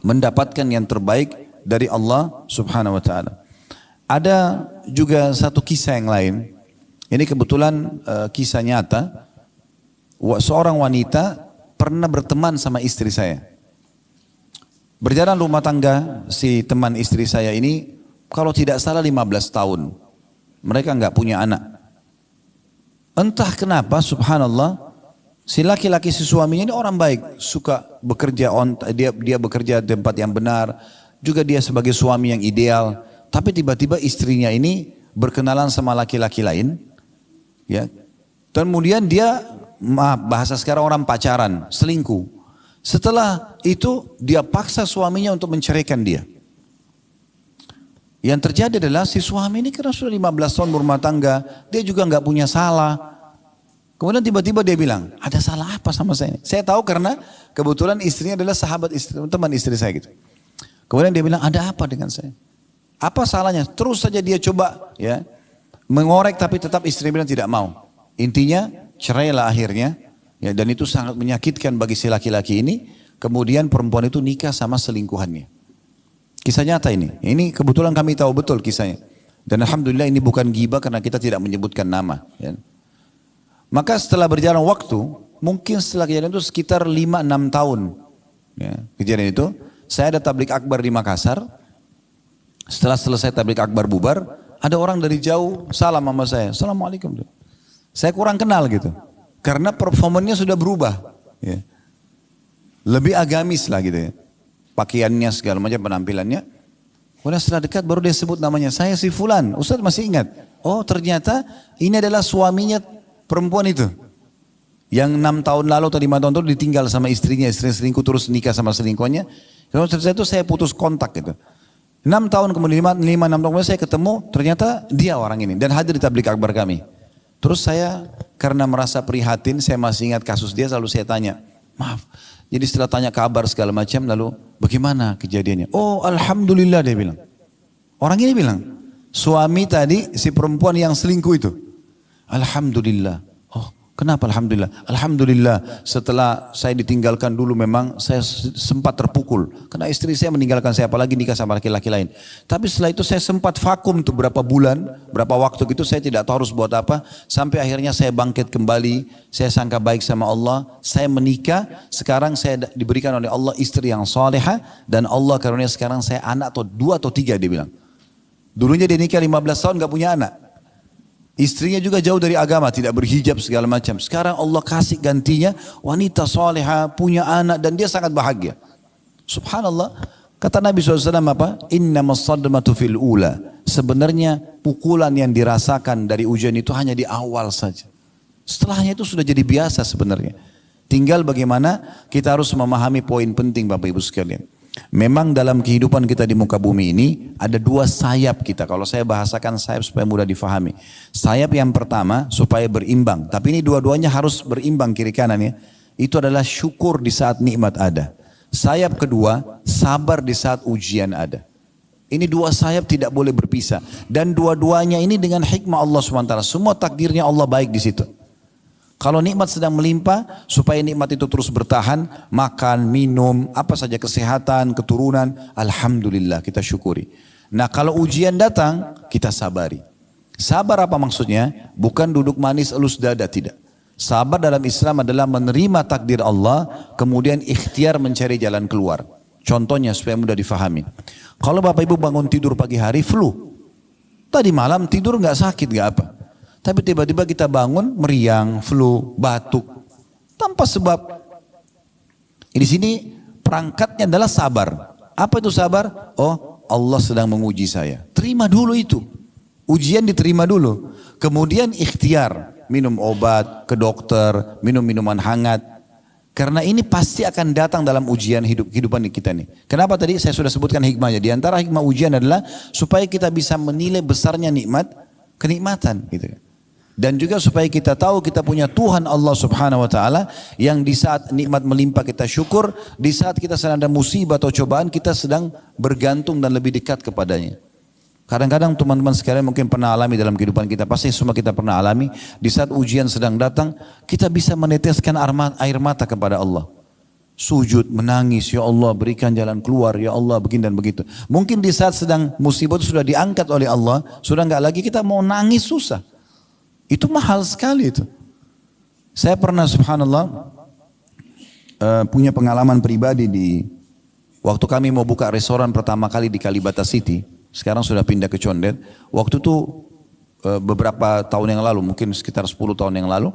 mendapatkan yang terbaik dari Allah Subhanahu wa taala. Ada juga satu kisah yang lain. Ini kebetulan kisah nyata. Seorang wanita pernah berteman sama istri saya. Berjalan rumah tangga si teman istri saya ini, kalau tidak salah 15 tahun. Mereka nggak punya anak. Entah kenapa, subhanallah, si laki-laki si suaminya ini orang baik, suka bekerja, dia bekerja di tempat yang benar, juga dia sebagai suami yang ideal. Tapi tiba-tiba istrinya ini berkenalan sama laki-laki lain, ya. Kemudian dia, bahasa sekarang orang pacaran, selingkuh. Setelah itu dia paksa suaminya untuk menceraikan dia. Yang terjadi adalah si suami ini karena sudah 15 tahun berumah tangga, dia juga nggak punya salah. Kemudian tiba-tiba dia bilang, ada salah apa sama saya? Saya tahu karena kebetulan istrinya adalah sahabat istri, teman istri saya gitu. Kemudian dia bilang, ada apa dengan saya? Apa salahnya? Terus saja dia coba ya mengorek, tapi tetap istri bilang tidak mau. Intinya cerailah akhirnya. Ya, dan itu sangat menyakitkan bagi si laki-laki ini. Kemudian perempuan itu nikah sama selingkuhannya. Kisah nyata ini. Ini kebetulan kami tahu betul kisahnya. Dan alhamdulillah ini bukan ghibah karena kita tidak menyebutkan nama. Ya. Maka setelah berjalan waktu, mungkin setelah kejadian itu sekitar 5-6 tahun. Ya, kejadian itu, saya ada tablik akbar di Makassar. Setelah selesai tablik akbar bubar, ada orang dari jauh salam sama saya. Assalamualaikum. Saya kurang kenal gitu. Karena performanya sudah berubah. Ya. Lebih agamis lah gitu ya. Pakaiannya segala macam penampilannya. Kemudian setelah dekat baru dia sebut namanya. Saya si Fulan. Ustaz masih ingat. Oh ternyata ini adalah suaminya perempuan itu. Yang 6 tahun lalu atau 5 tahun itu ditinggal sama istrinya. Istrinya selingkuh terus nikah sama selingkuhannya. Kalau setelah itu saya putus kontak gitu. 6 tahun kemudian 5-6 tahun kemudian saya ketemu. Ternyata dia orang ini. Dan hadir di tablik akbar kami. Terus saya karena merasa prihatin, saya masih ingat kasus dia, lalu saya tanya, maaf. Jadi setelah tanya kabar segala macam, lalu bagaimana kejadiannya? Oh alhamdulillah dia bilang. Orang ini bilang, suami tadi si perempuan yang selingkuh itu. Alhamdulillah. Oh kenapa alhamdulillah? Alhamdulillah setelah saya ditinggalkan dulu memang saya sempat terpukul. Karena istri saya meninggalkan saya, apalagi nikah sama laki-laki lain. Tapi setelah itu saya sempat vakum tuh berapa bulan, berapa waktu gitu saya tidak tahu harus buat apa. Sampai akhirnya saya bangkit kembali, saya sangka baik sama Allah. Saya menikah, sekarang saya diberikan oleh Allah istri yang salehah. Dan Allah karunia sekarang saya anak atau 2 atau 3 dia bilang. Dulunya dia nikah 15 tahun gak punya anak. Istrinya juga jauh dari agama, tidak berhijab segala macam. Sekarang Allah kasih gantinya wanita soleha, punya anak dan dia sangat bahagia. Subhanallah. Kata Nabi SAW apa? Innamas sadmatu fil ula. Sebenarnya pukulan yang dirasakan dari ujian itu hanya di awal saja. Setelahnya itu sudah jadi biasa sebenarnya. Tinggal bagaimana kita harus memahami poin penting Bapak Ibu sekalian. Memang dalam kehidupan kita di muka bumi ini ada 2 sayap kita. Kalau saya bahasakan sayap supaya mudah difahami. Sayap yang pertama supaya berimbang. Tapi ini dua-duanya harus berimbang kiri kanan ya. Itu adalah syukur di saat nikmat ada. Sayap kedua sabar di saat ujian ada. Ini 2 sayap tidak boleh berpisah. Dan dua-duanya ini dengan hikmah Allah SWT. Semua takdirnya Allah baik di situ. Kalau nikmat sedang melimpah, supaya nikmat itu terus bertahan, makan, minum, apa saja kesehatan, keturunan, alhamdulillah kita syukuri. Nah kalau ujian datang, kita sabari. Sabar apa maksudnya? Bukan duduk manis elus dada, tidak. Sabar dalam Islam adalah menerima takdir Allah, kemudian ikhtiar mencari jalan keluar. Contohnya supaya mudah difahami. Kalau Bapak Ibu bangun tidur pagi hari flu, tadi malam tidur nggak sakit nggak apa. Tapi tiba-tiba kita bangun meriang, flu, batuk, tanpa sebab. Di sini perangkatnya adalah sabar. Apa itu sabar? Oh, Allah sedang menguji saya. Terima dulu itu. Ujian diterima dulu. Kemudian ikhtiar, minum obat, ke dokter, minum minuman hangat. Karena ini pasti akan datang dalam ujian kehidupan kita nih. Kenapa tadi saya sudah sebutkan hikmahnya? Di antara hikmah ujian adalah supaya kita bisa menilai besarnya nikmat, kenikmatan gitu. Dan juga supaya kita tahu kita punya Tuhan Allah Subhanahu wa taala yang di saat nikmat melimpah kita syukur, di saat kita sedang ada musibah atau cobaan kita sedang bergantung dan lebih dekat kepadanya. Kadang-kadang teman-teman sekalian mungkin pernah alami dalam kehidupan kita, pasti semua kita pernah alami, di saat ujian sedang datang, kita bisa meneteskan air mata kepada Allah. Sujud, menangis, ya Allah berikan jalan keluar, ya Allah begini dan begitu. Mungkin di saat sedang musibah itu sudah diangkat oleh Allah, sudah enggak lagi kita mau nangis susah. Itu mahal sekali itu. Saya pernah subhanallah punya pengalaman pribadi waktu kami mau buka restoran pertama kali di Kalibata City. Sekarang sudah pindah ke Condet. Waktu itu beberapa tahun yang lalu, mungkin sekitar 10 tahun yang lalu,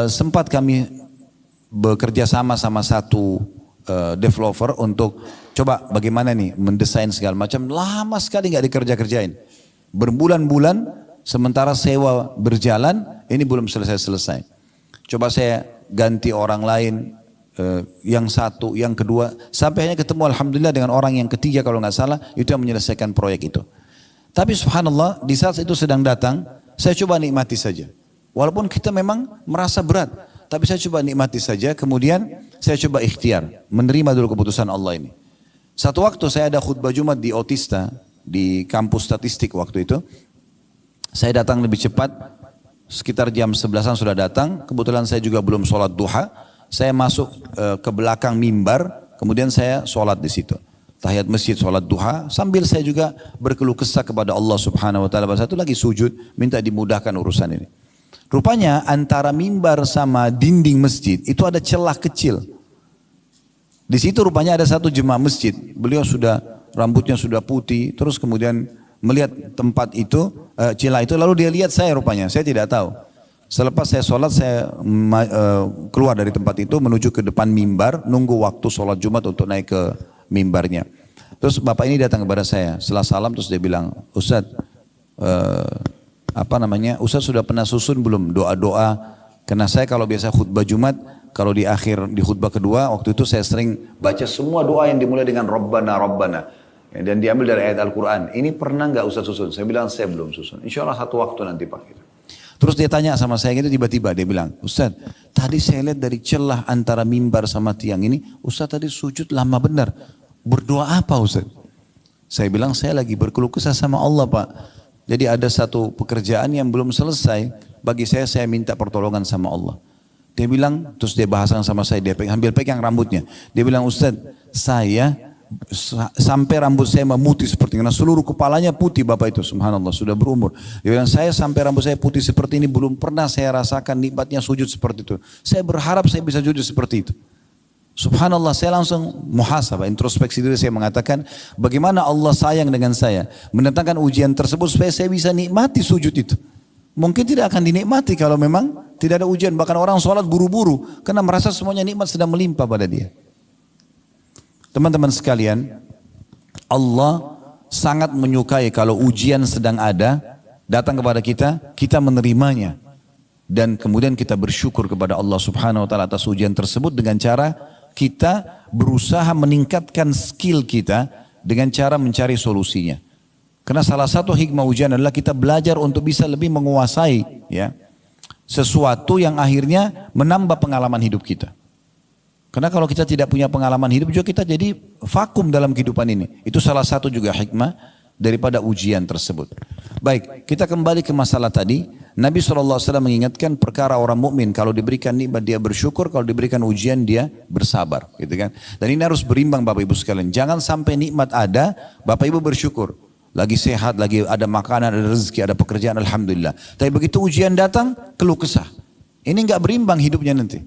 sempat kami bekerja sama satu developer untuk coba bagaimana nih mendesain segala macam. Lama sekali nggak dikerja-kerjain. Berbulan-bulan, sementara sewa berjalan, ini belum selesai-selesai. Coba saya ganti orang lain, yang satu, yang kedua, sampai hanya ketemu alhamdulillah dengan orang yang ketiga kalau nggak salah, itu yang menyelesaikan proyek itu. Tapi subhanallah di saat itu sedang datang, saya coba nikmati saja. Walaupun kita memang merasa berat, tapi saya coba nikmati saja, kemudian saya coba ikhtiar, menerima dulu keputusan Allah ini. Satu waktu saya ada khutbah Jumat di Otista, di kampus statistik waktu itu, saya datang lebih cepat, sekitar jam 11-an sudah datang, kebetulan saya juga belum sholat duha. Saya masuk ke belakang mimbar, kemudian saya sholat di situ. Tahiyat masjid, sholat duha, sambil saya juga berkeluh kesah kepada Allah subhanahu wa ta'ala. Satu lagi sujud, minta dimudahkan urusan ini. Rupanya antara mimbar sama dinding masjid, itu ada celah kecil. Di situ rupanya ada satu jemaah masjid. Beliau rambutnya sudah putih, terus kemudian melihat tempat itu, celah itu, lalu dia lihat saya rupanya, saya tidak tahu. Selepas saya sholat, saya keluar dari tempat itu menuju ke depan mimbar, nunggu waktu sholat Jumat untuk naik ke mimbarnya. Terus bapak ini datang kepada saya, setelah salam terus dia bilang, Ustadz, Ustadz sudah pernah susun belum doa-doa? Karena saya kalau biasa khutbah Jumat, kalau di khutbah kedua, waktu itu saya sering baca semua doa yang dimulai dengan Rabbana, Rabbana. Dan diambil dari ayat Al-Quran. Ini pernah nggak Ustadz susun? Saya bilang, saya belum susun. Insya Allah satu waktu nanti Pak. Gitu. Terus dia tanya sama saya gitu, tiba-tiba dia bilang, Ustadz, tadi saya lihat dari celah antara mimbar sama tiang ini, Ustadz tadi sujud lama benar. Berdoa apa Ustadz? Saya bilang, saya lagi berkeluh kesah sama Allah Pak. Jadi ada satu pekerjaan yang belum selesai, bagi saya minta pertolongan sama Allah. Dia bilang, terus dia bahasan sama saya, dia ambil pegang rambutnya. Dia bilang, Ustadz, saya sampai rambut saya memutih seperti ini, karena seluruh kepalanya putih bapak itu, subhanallah sudah berumur. Dia bilang, saya sampai rambut saya putih seperti ini belum pernah saya rasakan nikmatnya sujud seperti itu. Saya berharap saya bisa sujud seperti itu. Subhanallah, saya langsung muhasabah, introspeksi diri, saya mengatakan bagaimana Allah sayang dengan saya, mendatangkan ujian tersebut supaya saya bisa nikmati sujud itu. Mungkin tidak akan dinikmati kalau memang tidak ada ujian. Bahkan orang sholat buru-buru karena merasa semuanya nikmat sedang melimpah pada dia. Teman-teman sekalian, Allah sangat menyukai kalau ujian sedang ada, datang kepada kita, kita menerimanya. Dan kemudian kita bersyukur kepada Allah subhanahu wa ta'ala atas ujian tersebut dengan cara kita berusaha meningkatkan skill kita dengan cara mencari solusinya. Karena salah satu hikmah ujian adalah kita belajar untuk bisa lebih menguasai sesuatu yang akhirnya menambah pengalaman hidup kita. Karena kalau kita tidak punya pengalaman hidup juga kita jadi vakum dalam kehidupan ini. Itu salah satu juga hikmah daripada ujian tersebut. Baik, kita kembali ke masalah tadi. Nabi SAW mengingatkan perkara orang mukmin kalau diberikan nikmat dia bersyukur, kalau diberikan ujian dia bersabar, gitu kan? Dan ini harus berimbang Bapak Ibu sekalian. Jangan sampai nikmat ada, Bapak Ibu bersyukur. Lagi sehat, lagi ada makanan, ada rezeki, ada pekerjaan, alhamdulillah. Tapi begitu ujian datang, keluh kesah. Ini enggak berimbang hidupnya nanti.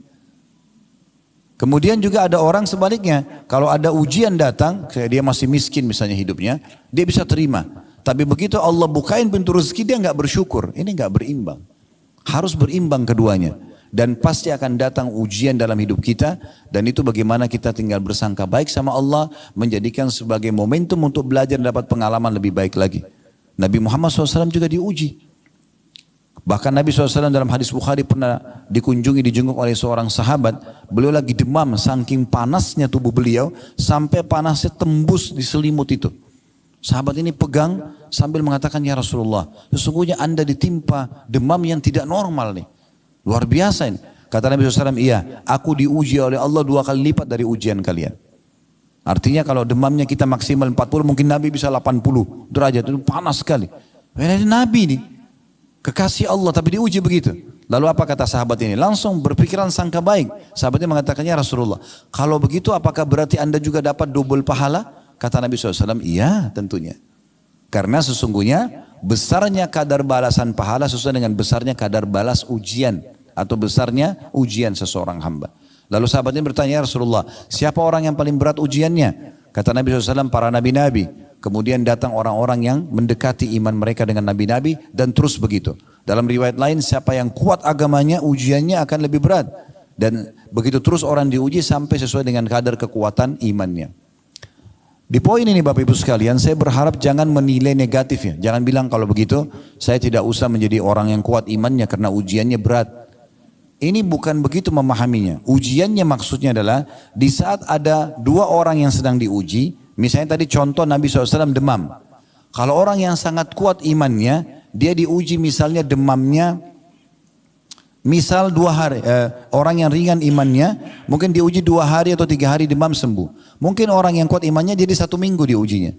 Kemudian juga ada orang sebaliknya, kalau ada ujian datang, dia masih miskin misalnya hidupnya, dia bisa terima. Tapi begitu Allah bukain pintu rezeki, dia nggak bersyukur. Ini nggak berimbang. Harus berimbang keduanya. Dan pasti akan datang ujian dalam hidup kita, dan itu bagaimana kita tinggal bersangka baik sama Allah, menjadikan sebagai momentum untuk belajar dan dapat pengalaman lebih baik lagi. Nabi Muhammad SAW juga diuji. Bahkan Nabi SAW dalam hadis Bukhari pernah dijenguk oleh seorang sahabat. Beliau lagi demam, saking panasnya tubuh beliau, sampai panasnya tembus di selimut itu. Sahabat ini pegang sambil mengatakan, ya Rasulullah, sesungguhnya anda ditimpa demam yang tidak normal nih. Luar biasa ini. Kata Nabi SAW, iya, aku diuji oleh Allah 2 kali lipat dari ujian kalian. Artinya kalau demamnya kita maksimal 40, mungkin Nabi bisa 80 derajat, itu panas sekali. Ini Nabi nih, kekasih Allah tapi diuji begitu. Lalu apa kata sahabat ini? Langsung berpikiran sangka baik. Sahabatnya mengatakannya, Rasulullah, kalau begitu apakah berarti anda juga dapat double pahala? Kata Nabi SAW, iya tentunya. Karena sesungguhnya besarnya kadar balasan pahala sesuai dengan besarnya kadar balas ujian atau besarnya ujian seseorang hamba. Lalu sahabatnya bertanya, Rasulullah, siapa orang yang paling berat ujiannya? Kata Nabi SAW, para nabi-nabi. Kemudian datang orang-orang yang mendekati iman mereka dengan nabi-nabi dan terus begitu. Dalam riwayat lain, siapa yang kuat agamanya, ujiannya akan lebih berat. Dan begitu terus orang diuji sampai sesuai dengan kadar kekuatan imannya. Di poin ini Bapak Ibu sekalian, saya berharap jangan menilai negatif ya. Jangan bilang kalau begitu, saya tidak usah menjadi orang yang kuat imannya karena ujiannya berat. Ini bukan begitu memahaminya. Ujiannya maksudnya adalah di saat ada dua orang yang sedang diuji, misalnya tadi contoh Nabi SAW demam. Kalau orang yang sangat kuat imannya, dia diuji misalnya demamnya, misal 2 hari, orang yang ringan imannya, mungkin diuji 2 hari atau 3 hari demam sembuh. Mungkin orang yang kuat imannya jadi 1 minggu diujinya.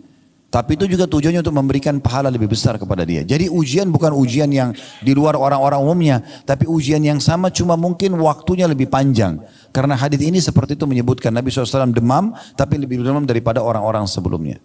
Tapi itu juga tujuannya untuk memberikan pahala lebih besar kepada dia. Jadi ujian bukan ujian yang di luar orang-orang umumnya, tapi ujian yang sama cuma mungkin waktunya lebih panjang. Karena hadis ini seperti itu menyebutkan Nabi SAW demam, tapi lebih demam daripada orang-orang sebelumnya.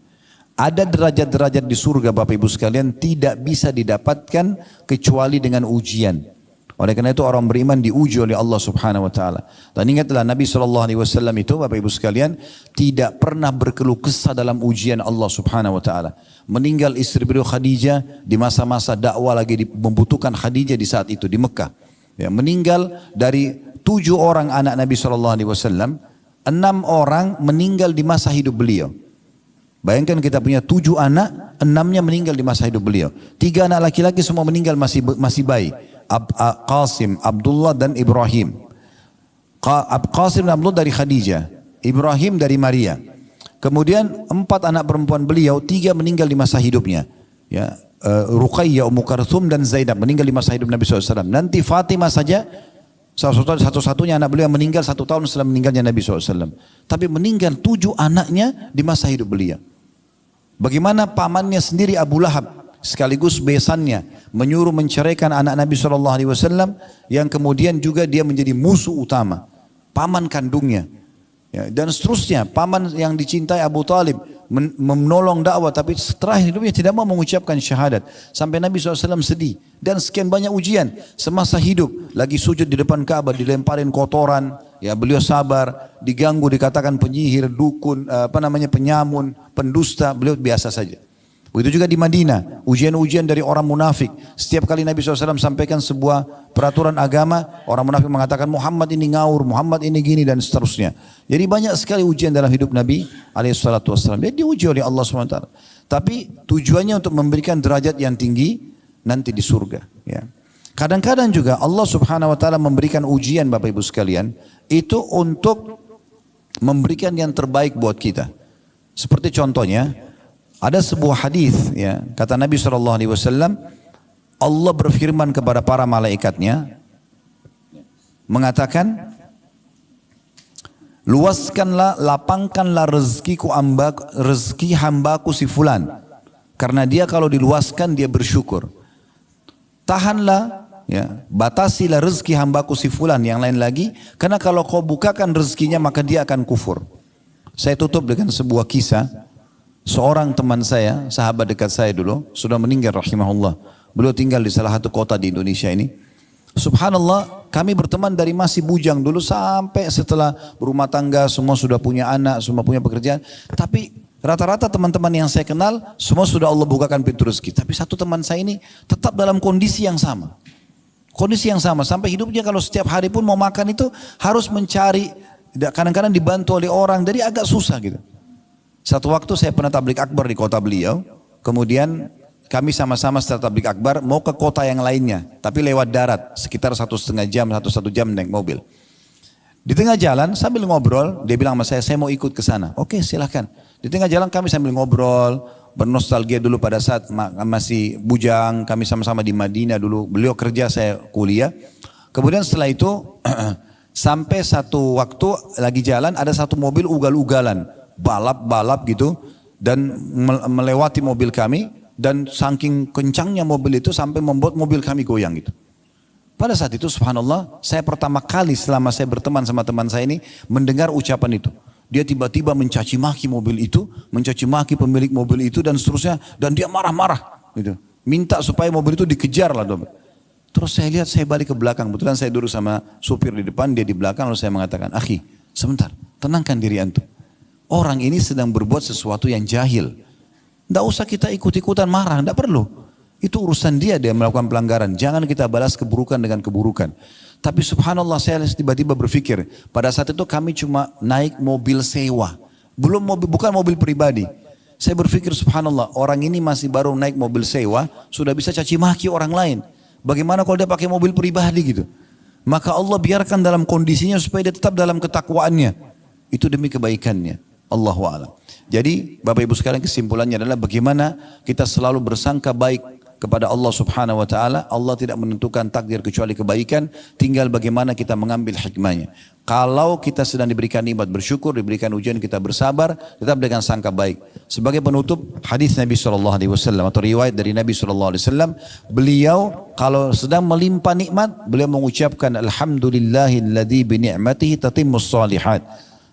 Ada derajat-derajat di surga Bapak Ibu sekalian tidak bisa didapatkan kecuali dengan ujian. Oleh karena itu orang beriman diuji oleh Allah Subhanahu Wa Taala. Dan ingatlah Nabi SAW itu Bapak Ibu sekalian tidak pernah berkeluh kesah dalam ujian Allah Subhanahu Wa Taala. Meninggal istri beliau Khadijah di masa-masa dakwah lagi membutuhkan Khadijah di saat itu di Mekah. Ya, meninggal dari 7 orang anak Nabi SAW, 6 orang meninggal di masa hidup beliau. Bayangkan kita punya 7 anak, 6-nya meninggal di masa hidup beliau. 3 anak laki-laki semua meninggal masih bayi. Qasim, Abdullah dan Ibrahim. Qasim dan Abdullah dari Khadijah, Ibrahim dari Maria. Kemudian 4 anak perempuan beliau, 3 meninggal di masa hidupnya. Ya, Ruqayyah, Ummu Karthum dan Zainab meninggal di masa hidup Nabi SAW. Nanti Fatimah saja satu-satunya anak beliau yang meninggal 1 tahun setelah meninggalnya Nabi SAW. Tapi meninggal 7 anaknya di masa hidup beliau. Bagaimana pamannya sendiri Abu Lahab sekaligus besannya menyuruh menceraikan anak Nabi SAW yang kemudian juga dia menjadi musuh utama, paman kandungnya, ya, dan seterusnya. Paman yang dicintai Abu Talib menolong dakwah tapi setelah hidupnya tidak mau mengucapkan syahadat sampai Nabi SAW sedih. Dan sekian banyak ujian semasa hidup, lagi sujud di depan Ka'bah dilemparin kotoran, ya beliau sabar, diganggu dikatakan penyihir, dukun, penyamun, pendusta, beliau biasa saja. Begitu juga di Madinah, ujian-ujian dari orang munafik. Setiap kali Nabi SAW sampaikan sebuah peraturan agama, orang munafik mengatakan Muhammad ini ngawur, Muhammad ini gini dan seterusnya. Jadi banyak sekali ujian dalam hidup Nabi SAW. Dia diuji oleh Allah SWT. Tapi tujuannya untuk memberikan derajat yang tinggi nanti di surga. Ya. Kadang-kadang juga Allah Subhanahu Wa Taala memberikan ujian Bapak Ibu sekalian itu untuk memberikan yang terbaik buat kita. Seperti contohnya. Ada sebuah hadis, ya, kata Nabi SAW, Allah berfirman kepada para malaikatnya, mengatakan, luaskanlah, lapangkanlah rezeki hambaku si fulan, karena dia kalau diluaskan dia bersyukur. Tahanlah, ya, batasilah rezeki hambaku si fulan, yang lain lagi, karena kalau kau bukakan rezekinya maka dia akan kufur. Saya tutup dengan sebuah kisah. Seorang teman saya, sahabat dekat saya dulu, sudah meninggal rahimahullah. Beliau tinggal di salah satu kota di Indonesia ini. Subhanallah, kami berteman dari masih bujang dulu sampai setelah berumah tangga, semua sudah punya anak, semua punya pekerjaan. Tapi rata-rata teman-teman yang saya kenal, semua sudah Allah bukakan pintu rezeki. Tapi satu teman saya ini tetap dalam kondisi yang sama. Kondisi yang sama, sampai hidupnya kalau setiap hari pun mau makan itu harus mencari, kadang-kadang dibantu oleh orang, jadi agak susah gitu. Satu waktu saya pernah tablik akbar di kota beliau, kemudian kami sama-sama setelah tablik akbar mau ke kota yang lainnya, tapi lewat darat, sekitar 1,5 jam, 1 jam naik mobil. Di tengah jalan sambil ngobrol, dia bilang sama saya mau ikut ke sana. Oke, silahkan. Di tengah jalan kami sambil ngobrol, bernostalgia dulu pada saat masih bujang, kami sama-sama di Madinah dulu, beliau kerja, saya kuliah. Kemudian setelah itu, sampai satu waktu lagi jalan, ada satu mobil ugal-ugalan. balap-balap gitu dan melewati mobil kami, dan saking kencangnya mobil itu sampai membuat mobil kami goyang gitu. Pada saat itu subhanallah, saya pertama kali selama saya berteman sama teman saya ini mendengar ucapan itu. Dia tiba-tiba mencaci maki mobil itu, mencaci maki pemilik mobil itu dan seterusnya, dan dia marah-marah gitu. Minta supaya mobil itu dikejar lah. Terus saya lihat, saya balik ke belakang, kebetulan saya duduk sama supir di depan, dia di belakang, lalu saya mengatakan, "Akhi, sebentar, tenangkan diri antum. Orang ini sedang berbuat sesuatu yang jahil. Tidak usah kita ikut-ikutan marah, tidak perlu. Itu urusan dia melakukan pelanggaran. Jangan kita balas keburukan dengan keburukan." Tapi subhanallah, saya tiba-tiba berpikir, pada saat itu kami cuma naik mobil sewa. Bukan mobil pribadi. Saya berpikir subhanallah, orang ini masih baru naik mobil sewa, sudah bisa caci maki orang lain. Bagaimana kalau dia pakai mobil pribadi gitu? Maka Allah biarkan dalam kondisinya supaya dia tetap dalam ketakwaannya. Itu demi kebaikannya. Allahu a'lam. Jadi Bapak Ibu sekalian, kesimpulannya adalah bagaimana kita selalu bersangka baik kepada Allah subhanahu wa ta'ala. Allah tidak menentukan takdir kecuali kebaikan, tinggal bagaimana kita mengambil hikmahnya. Kalau kita sedang diberikan nikmat, bersyukur, diberikan ujian, kita bersabar, tetap dengan sangka baik. Sebagai penutup, hadis Nabi SAW atau riwayat dari Nabi SAW, beliau kalau sedang melimpah nikmat, beliau mengucapkan alhamdulillahilladzi bi ni'matihi tatimmus shalihat.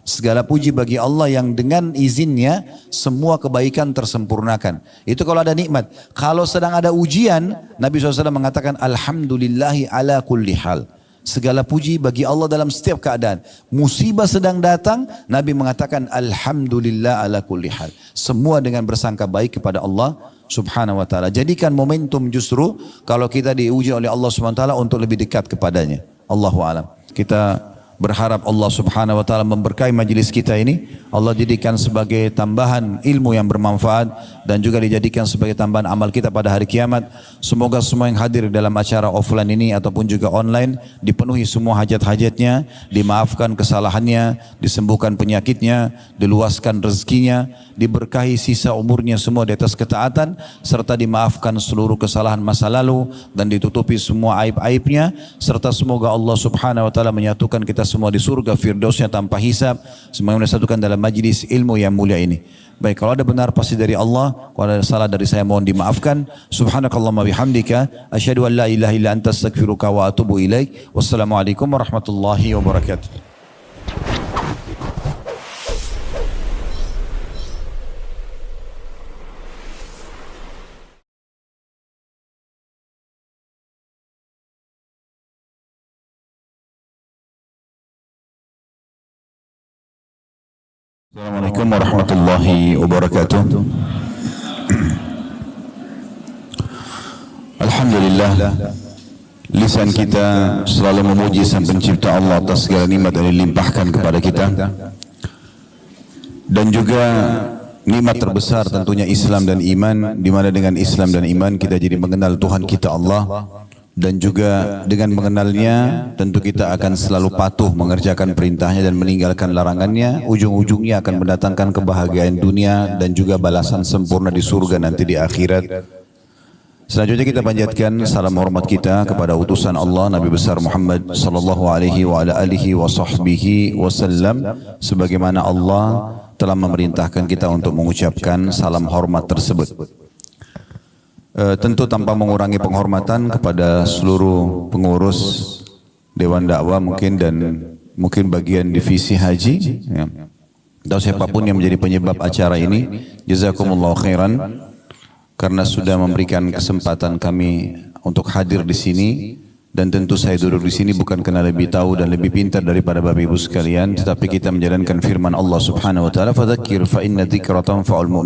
Segala puji bagi Allah yang dengan izinnya semua kebaikan tersempurnakan. Itu kalau ada nikmat. Kalau sedang ada ujian, Nabi SAW mengatakan alhamdulillahi ala kulli hal. Segala puji bagi Allah dalam setiap keadaan. Musibah sedang datang, Nabi mengatakan alhamdulillah ala kulli hal. Semua dengan bersangka baik kepada Allah subhanahu wa ta'ala. Jadikan momentum justru kalau kita diuji oleh Allah subhanahu wa ta'ala untuk lebih dekat kepadanya. Allahu a'lam. Kita berharap Allah subhanahu wa ta'ala memberkahi majlis kita ini. Allah jadikan sebagai tambahan ilmu yang bermanfaat dan juga dijadikan sebagai tambahan amal kita pada hari kiamat. Semoga semua yang hadir dalam acara offline ini ataupun juga online dipenuhi semua hajat-hajatnya, dimaafkan kesalahannya, disembuhkan penyakitnya, diluaskan rezekinya, diberkahi sisa umurnya semua di atas ketaatan, serta dimaafkan seluruh kesalahan masa lalu dan ditutupi semua aib-aibnya, serta semoga Allah subhanahu wa ta'ala menyatukan kita semua di surga firdausnya tanpa hisab. Semoga disatukan dalam majlis ilmu yang mulia ini. Baik, kalau ada benar pasti dari Allah, kalau ada salah dari saya mohon dimaafkan. Subhanakallahumma bihamdika asyhadu an la ilaha illa anta astaghfiruka wa atubu ilaik. Wassalamualaikum warahmatullahi wabarakatuh. Assalamualaikum warahmatullahi wabarakatuh. Alhamdulillah, lisan kita selalu memuji Sang Pencipta Allah atas segala nikmat yang dilimpahkan kepada kita, dan juga nikmat terbesar tentunya Islam dan iman, di mana dengan Islam dan iman kita jadi mengenal Tuhan kita Allah. Dan juga dengan mengenalnya tentu kita akan selalu patuh mengerjakan perintahnya dan meninggalkan larangannya. Ujung-ujungnya akan mendatangkan kebahagiaan dunia dan juga balasan sempurna di surga nanti di akhirat. Selanjutnya kita panjatkan salam hormat kita kepada utusan Allah Nabi besar Muhammad sallallahu alaihi wa ala alihi wa sahbihi wasallam, sebagaimana Allah telah memerintahkan kita untuk mengucapkan salam hormat tersebut. Tentu tanpa mengurangi penghormatan kepada seluruh pengurus Dewan Dakwah mungkin dan mungkin bagian divisi haji, ya, atau siapapun yang menjadi penyebab acara ini. Jazakumullah khairan karena sudah memberikan kesempatan kami untuk hadir di sini. Dan tentu saya duduk di sini bukan karena lebih tahu dan lebih pintar daripada Bapak Ibu sekalian, tetapi kita menjalankan firman Allah Subhanahu wa taala, "Fadzakir fa inna dzikra tanfa'ul mu'minin."